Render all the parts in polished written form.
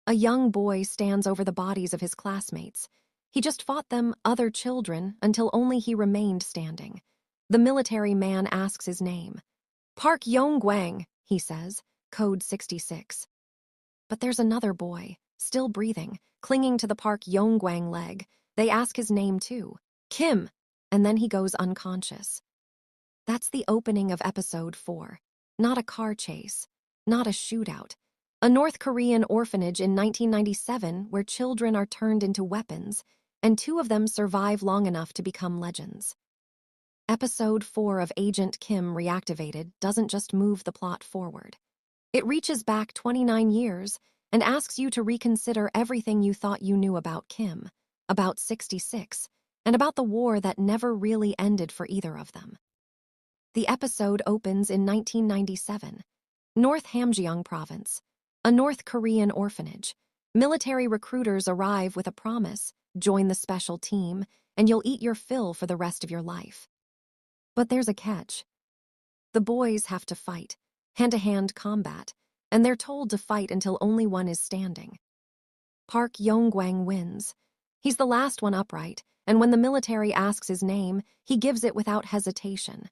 A young boy stands over the bodies of his classmates. He just fought them, other children, until only he remained standing. The military man asks his name. Park Yong-gwang, he says, code 66. But there's another boy, still breathing, clinging to the Park Yong-gwang leg. They ask his name too. Kim, and then he goes unconscious. That's the opening of episode 4. Not a car chase, not a shootout. A North Korean orphanage in 1997 where children are turned into weapons, and 2 of them survive long enough to become legends. Episode 4 of Agent Kim Reactivated doesn't just move the plot forward. It reaches back 29 years and asks you to reconsider everything you thought you knew about Kim, about 66, and about the war that never really ended for either of them. The episode opens in 1997, North Hamgyong Province, a North Korean orphanage. Military recruiters arrive with a promise: join the special team, and you'll eat your fill for the rest of your life. But there's a catch. The boys have to fight, hand-to-hand combat, and they're told to fight until only one is standing. Park Yong-gwang wins. He's the last one upright, and when the military asks his name, he gives it without hesitation.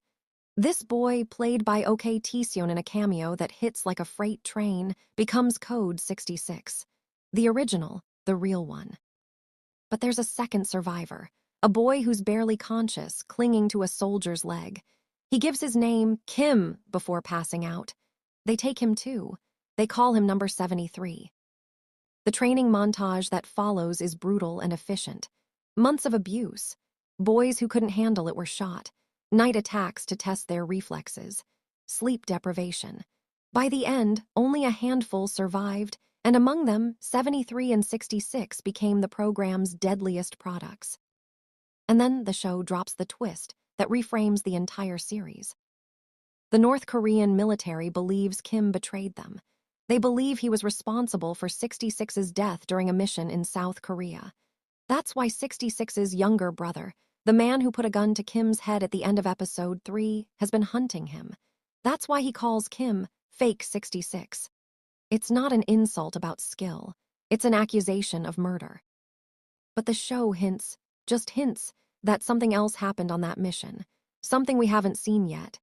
This boy, played by OK Taeseon in a cameo that hits like a freight train, becomes code 66. The original, the real one. But there's a second survivor, a boy who's barely conscious, clinging to a soldier's leg. He gives his name, Kim, before passing out. They take him too. They call him number 73. The training montage that follows is brutal and efficient. Months of abuse. Boys who couldn't handle it were shot. Night attacks to test their reflexes. Sleep deprivation. By the end, only a handful survived, and among them, 73 and 66 became the program's deadliest products. And then the show drops the twist that reframes the entire series. The North Korean military believes Kim betrayed them. They believe he was responsible for 66's death during a mission in South Korea. That's why 66's younger brother, the man who put a gun to Kim's head at the end of episode 3, has been hunting him. That's why he calls Kim fake 66. It's not an insult about skill. It's an accusation of murder. But the show hints, just hints, that something else happened on that mission, something we haven't seen yet.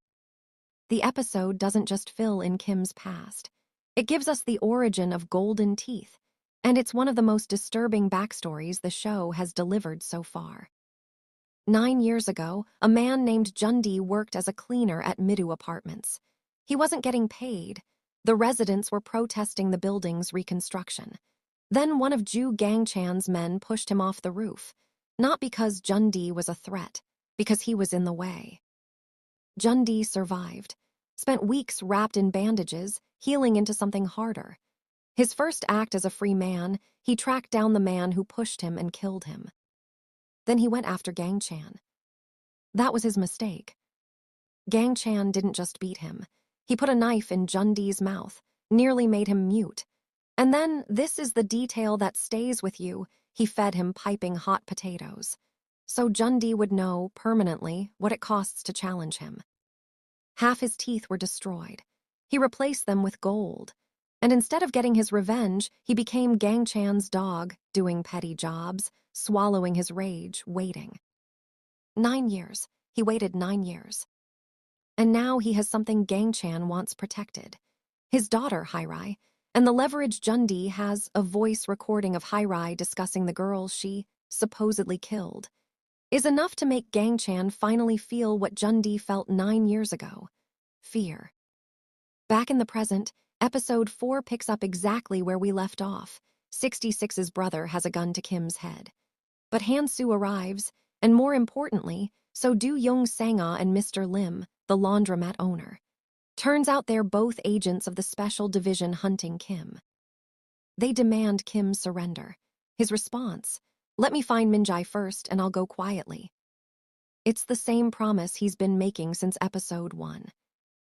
The episode doesn't just fill in Kim's past. It gives us the origin of Golden Teeth, and it's one of the most disturbing backstories the show has delivered so far. 9 years ago, a man named Jundi worked as a cleaner at Midu Apartments. He wasn't getting paid. The residents were protesting the building's reconstruction. Then one of Ju Gangchan's men pushed him off the roof, not because Jundi was a threat, because he was in the way. Jundi survived, spent weeks wrapped in bandages, healing into something harder. His first act as a free man, he tracked down the man who pushed him and killed him. Then he went after Gangchan. That was his mistake. Gangchan didn't just beat him. He put a knife in Jundi's mouth, nearly made him mute. And then, this is the detail that stays with you, he fed him piping hot potatoes. So Jundi would know, permanently, what it costs to challenge him. Half his teeth were destroyed. He replaced them with gold. And instead of getting his revenge, he became Gangchan's dog, doing petty jobs, swallowing his rage, waiting. 9 years. He waited 9 years. And now he has something Gangchan wants protected. His daughter, Hyrai, and the leverage Jundi has, a voice recording of Hyrai discussing the girl she supposedly killed, is enough to make Gangchan finally feel what Jundi felt 9 years ago: fear. Back in the present, episode 4 picks up exactly where we left off. 66's brother has a gun to Kim's head. But Han-soo arrives, and more importantly, so do Young Sang-ah and Mr. Lim, the laundromat owner. Turns out they're both agents of the Special Division hunting Kim. They demand Kim's surrender. His response: "Let me find Minjai first, and I'll go quietly." It's the same promise he's been making since episode 1.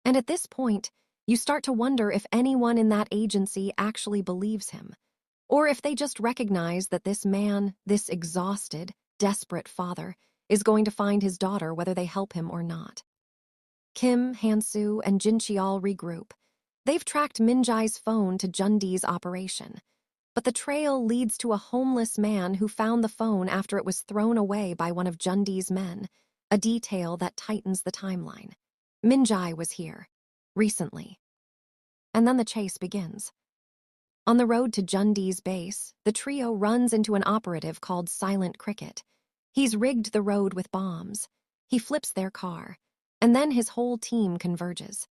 And at this point, you start to wonder if anyone in that agency actually believes him, or if they just recognize that this man, this exhausted, desperate father, is going to find his daughter whether they help him or not. Kim, Han-soo, and Jin Cheol regroup. They've tracked Minjai's phone to Jundi's operation. But the trail leads to a homeless man who found the phone after it was thrown away by one of Jundi's men, a detail that tightens the timeline. Minjai was here, recently. And then the chase begins. On the road to Jundi's base, the trio runs into an operative called Silent Cricket. He's rigged the road with bombs. He flips their car, and then his whole team converges.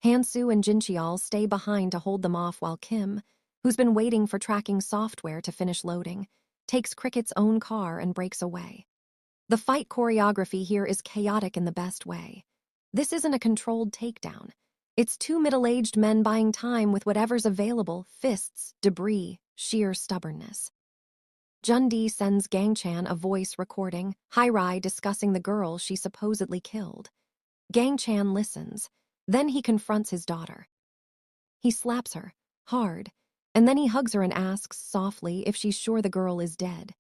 Hansu and Jinchial stay behind to hold them off while Kim, who's been waiting for tracking software to finish loading, takes Cricket's own car and breaks away. The fight choreography here is chaotic in the best way. This isn't a controlled takedown. It's two middle-aged men buying time with whatever's available: fists, debris, sheer stubbornness. Jundi sends Gangchan a voice recording, Hirai discussing the girl she supposedly killed. Gangchan listens. Then he confronts his daughter. He slaps her, hard, and then he hugs her and asks softly if she's sure the girl is dead.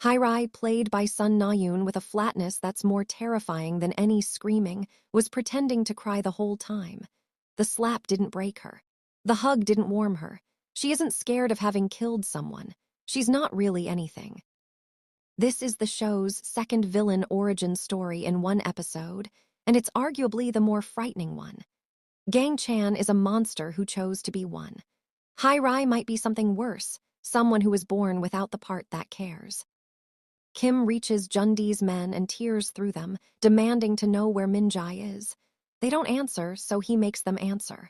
Hirai, played by Sun Na-yoon with a flatness that's more terrifying than any screaming, was pretending to cry the whole time. The slap didn't break her. The hug didn't warm her. She isn't scared of having killed someone. She's not really anything. This is the show's second villain origin story in one episode, and it's arguably the more frightening one. Gang Chan is a monster who chose to be one. Hirai might be something worse, someone who was born without the part that cares. Kim reaches Jundi's men and tears through them, demanding to know where Minjai is. They don't answer, so he makes them answer.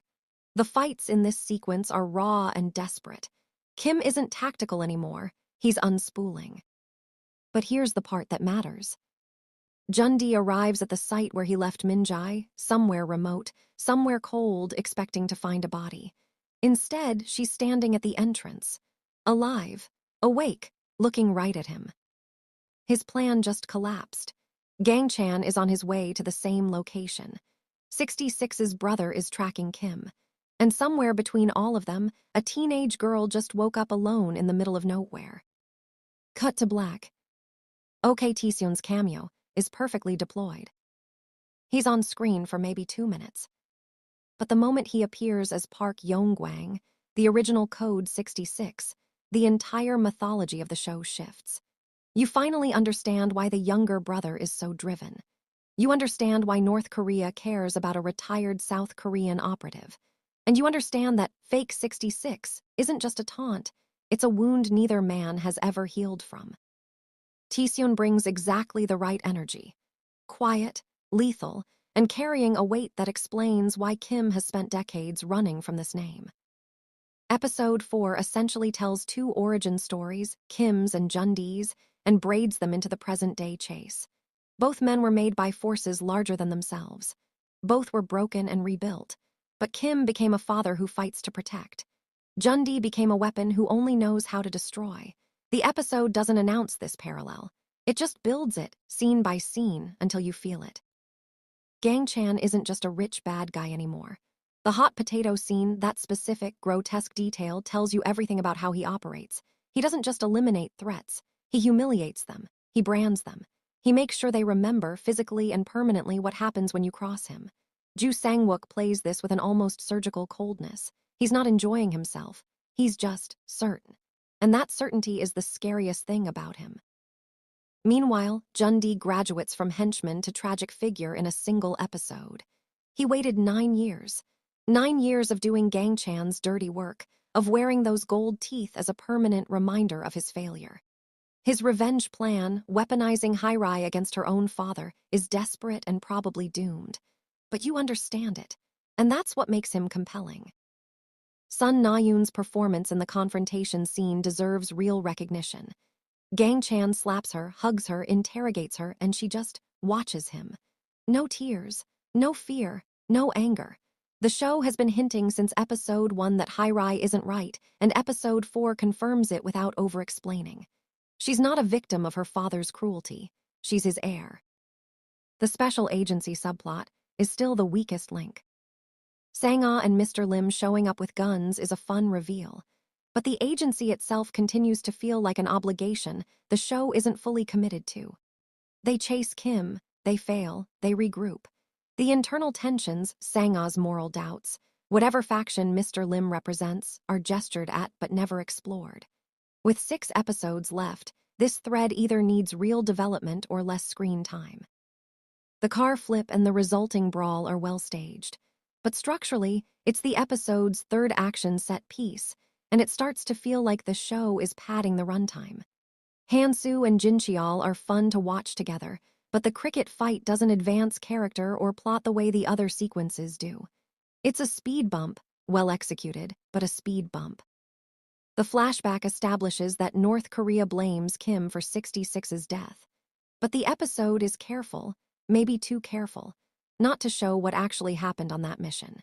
The fights in this sequence are raw and desperate. Kim isn't tactical anymore, he's unspooling. But here's the part that matters. Jundi arrives at the site where he left Minjai, somewhere remote, somewhere cold, expecting to find a body. Instead, she's standing at the entrance, alive, awake, looking right at him. His plan just collapsed. Gangchan is on his way to the same location. 66's brother is tracking Kim. And somewhere between all of them, a teenage girl just woke up alone in the middle of nowhere. Cut to black. OK Taeseon's cameo is perfectly deployed. He's on screen for maybe 2 minutes. But the moment he appears as Park Yong-gwang, the original Code 66, the entire mythology of the show shifts. You finally understand why the younger brother is so driven. You understand why North Korea cares about a retired South Korean operative. And you understand that fake 66 isn't just a taunt, it's a wound neither man has ever healed from. Taeseon brings exactly the right energy. Quiet, lethal, and carrying a weight that explains why Kim has spent decades running from this name. Episode 4 essentially tells two origin stories, Kim's and Jundi's, and braids them into the present-day chase. Both men were made by forces larger than themselves. Both were broken and rebuilt. But Kim became a father who fights to protect. Jundi became a weapon who only knows how to destroy. The episode doesn't announce this parallel. It just builds it, scene by scene, until you feel it. Gangchan isn't just a rich bad guy anymore. The hot potato scene, that specific, grotesque detail, tells you everything about how he operates. He doesn't just eliminate threats. He humiliates them. He brands them. He makes sure they remember, physically and permanently, what happens when you cross him. Ju Sang-wook plays this with an almost surgical coldness. He's not enjoying himself. He's just certain. And that certainty is the scariest thing about him. Meanwhile, Jundi graduates from henchman to tragic figure in a single episode. He waited 9 years. 9 years of doing Gangchan's dirty work, of wearing those gold teeth as a permanent reminder of his failure. His revenge plan, weaponizing Hirai against her own father, is desperate and probably doomed. But you understand it, and that's what makes him compelling. Sun Na-yoon's performance in the confrontation scene deserves real recognition. Gangchan slaps her, hugs her, interrogates her, and she just watches him. No tears, no fear, no anger. The show has been hinting since episode 1 that Hirai isn't right, and episode 4 confirms it without over-explaining. She's not a victim of her father's cruelty. She's his heir. The special agency subplot is still the weakest link. Sang-ah and Mr. Lim showing up with guns is a fun reveal. But the agency itself continues to feel like an obligation the show isn't fully committed to. They chase Kim, they fail, they regroup. The internal tensions, Sang-ah's moral doubts, Whatever faction Mr. Lim represents are gestured at but never explored. With 6 episodes left, this thread either needs real development or less screen time. The car flip and the resulting brawl are well staged, but structurally, it's the episode's third action set piece, and it starts to feel like the show is padding the runtime. Hansu and Jincheol are fun to watch together, but the cricket fight doesn't advance character or plot the way the other sequences do. It's a speed bump, well executed, but a speed bump. The flashback establishes that North Korea blames Kim for 66's death. But the episode is careful, maybe too careful, not to show what actually happened on that mission.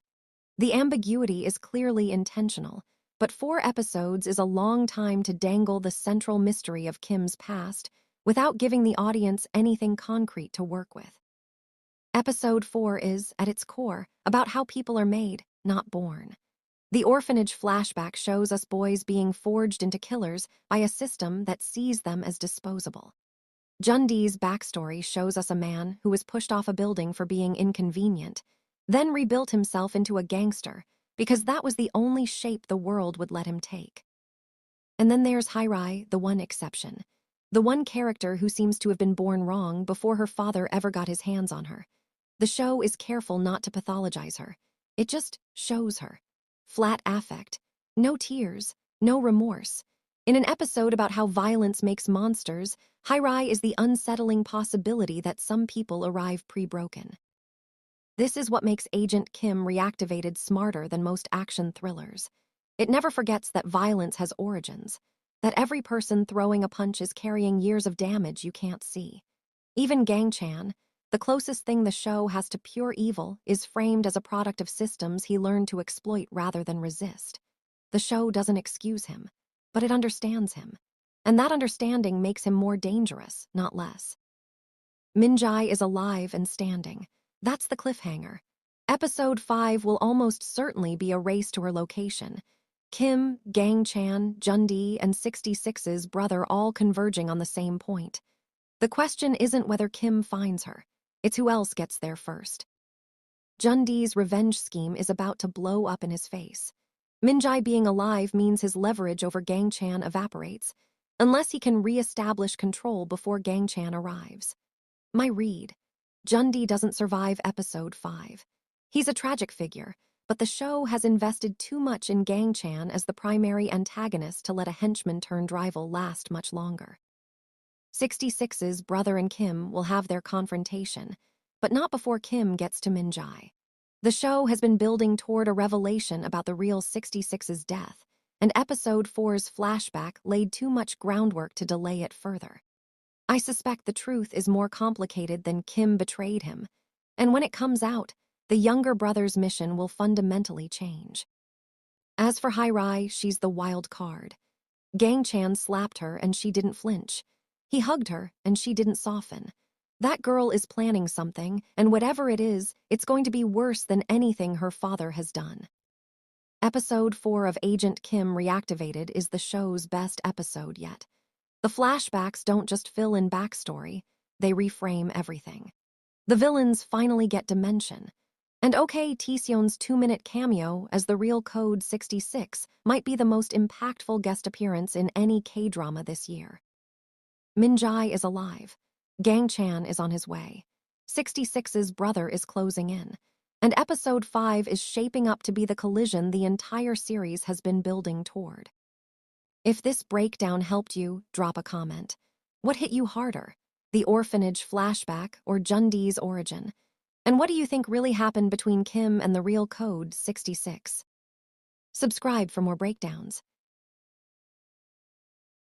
The ambiguity is clearly intentional, but 4 episodes is a long time to dangle the central mystery of Kim's past without giving the audience anything concrete to work with. Episode 4 is, at its core, about how people are made, not born. The orphanage flashback shows us boys being forged into killers by a system that sees them as disposable. Jundee's backstory shows us a man who was pushed off a building for being inconvenient, then rebuilt himself into a gangster because that was the only shape the world would let him take. And then there's Hyrai, the one exception, the one character who seems to have been born wrong before her father ever got his hands on her. The show is careful not to pathologize her. It just shows her. Flat affect, no tears, no remorse. In an episode about how violence makes monsters, Hyrai is the unsettling possibility that some people arrive pre-broken. This is what makes Agent Kim Reactivated smarter than most action thrillers. It never forgets that violence has origins, that every person throwing a punch is carrying years of damage you can't see. Even Gang Chan, the closest thing the show has to pure evil, is framed as a product of systems he learned to exploit rather than resist. The show doesn't excuse him, but it understands him, and that understanding makes him more dangerous, not less. Minjai is alive and standing. That's the cliffhanger. Episode 5 will almost certainly be a race to her location. Kim, Gang Chan, Jundee, and 66's brother all converging on the same point. The question isn't whether Kim finds her. It's who else gets there first. Jundee's revenge scheme is about to blow up in his face. Minjai being alive means his leverage over Gang Chan evaporates, unless he can re-establish control before Gang Chan arrives. My read: Jundee doesn't survive episode 5. He's a tragic figure, but the show has invested too much in Gang Chan as the primary antagonist to let a henchman-turned-rival last much longer. 66's brother and Kim will have their confrontation, but not before Kim gets to Minjai. The show has been building toward a revelation about the real 66's death, and episode 4's flashback laid too much groundwork to delay it further. I suspect the truth is more complicated than Kim betrayed him, and when it comes out, the younger brother's mission will fundamentally change. As for Hyrai, she's the wild card. Gang Chan slapped her and she didn't flinch. He hugged her and she didn't soften. That girl is planning something, and whatever it is, it's going to be worse than anything her father has done. Episode 4 of Agent Kim Reactivated is the show's best episode yet. The flashbacks don't just fill in backstory, they reframe everything. The villains finally get dimension. And okay, Taeseon's 2-minute cameo as the real Code 66 might be the most impactful guest appearance in any K-drama this year. Minjai is alive. Gang Chan is on his way. 66's brother is closing in. And episode 5 is shaping up to be the collision the entire series has been building toward. If this breakdown helped you, drop a comment. What hit you harder, the orphanage flashback or Jundee's origin? And what do you think really happened between Kim and the real Code 66? Subscribe for more breakdowns.